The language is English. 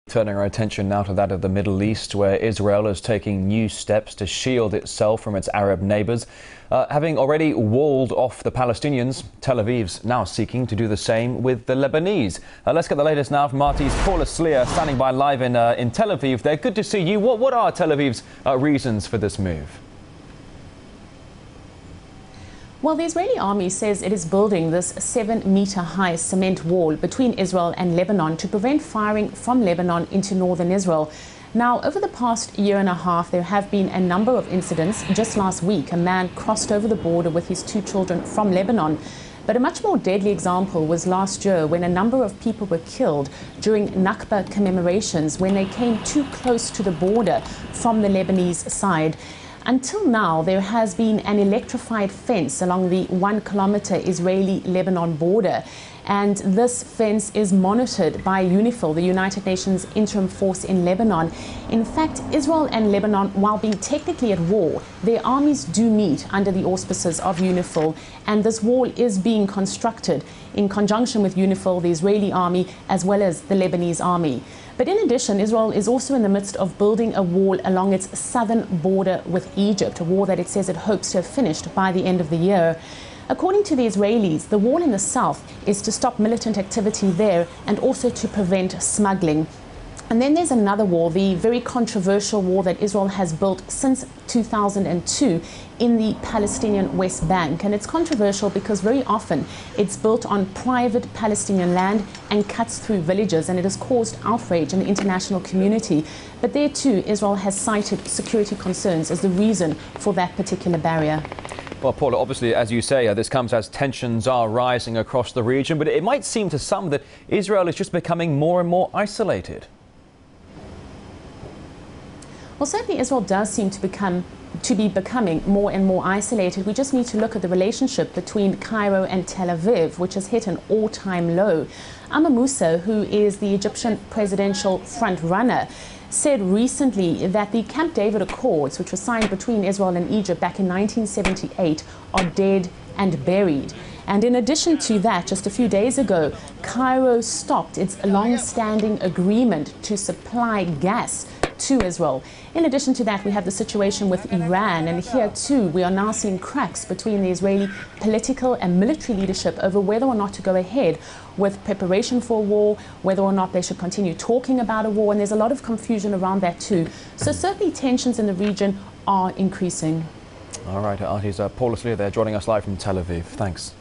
Turning our attention now to that of the Middle East, where Israel is taking new steps to shield itself from its Arab neighbours. Having already walled off the Palestinians, Tel Aviv's now seeking to do the same with the Lebanese. Let's get the latest now from RT's Paula Slier, standing by live in Tel Aviv. There, good to see you. What are Tel Aviv's reasons for this move? Well, the Israeli army says it is building this 7-meter-high cement wall between Israel and Lebanon to prevent firing from Lebanon into northern Israel. Now, over the past year and a half, there have been a number of incidents. Just last week, a man crossed over the border with his 2 children from Lebanon. But a much more deadly example was last year when a number of people were killed during Nakba commemorations when they came too close to the border from the Lebanese side. Until now, there has been an electrified fence along the 1-kilometer Israeli-Lebanon border. And this fence is monitored by UNIFIL, the United Nations Interim Force in Lebanon. In fact, Israel and Lebanon, while being technically at war, their armies do meet under the auspices of UNIFIL. And this wall is being constructed in conjunction with UNIFIL, the Israeli army, as well as the Lebanese army. But in addition, Israel is also in the midst of building a wall along its southern border with Egypt, a war that it says it hopes to have finished by the end of the year. According to the Israelis, the wall in the south is to stop militant activity there and also to prevent smuggling. And then there's another wall, the very controversial wall that Israel has built since 2002 in the Palestinian West Bank. And it's controversial because very often it's built on private Palestinian land and cuts through villages, and it has caused outrage in the international community. But there too, Israel has cited security concerns as the reason for that particular barrier. Well, Paula, obviously, as you say, this comes as tensions are rising across the region, but it might seem to some that Israel is just becoming more and more isolated. Well, certainly Israel does seem to be becoming more and more isolated. We just need to look at the relationship between Cairo and Tel Aviv, which has hit an all-time low. Amr Moussa, who is the Egyptian presidential front-runner, said recently that the Camp David Accords, which were signed between Israel and Egypt back in 1978, are dead and buried. And in addition to that, just a few days ago, Cairo stopped its long-standing agreement to supply gas to Israel. In addition to that, we have the situation with Iran, and here too we are now seeing cracks between the Israeli political and military leadership over whether or not to go ahead with preparation for a war, whether or not they should continue talking about a war, and there's a lot of confusion around that too. So certainly tensions in the region are increasing. All right, RT's Paula Slier there joining us live from Tel Aviv. Thanks.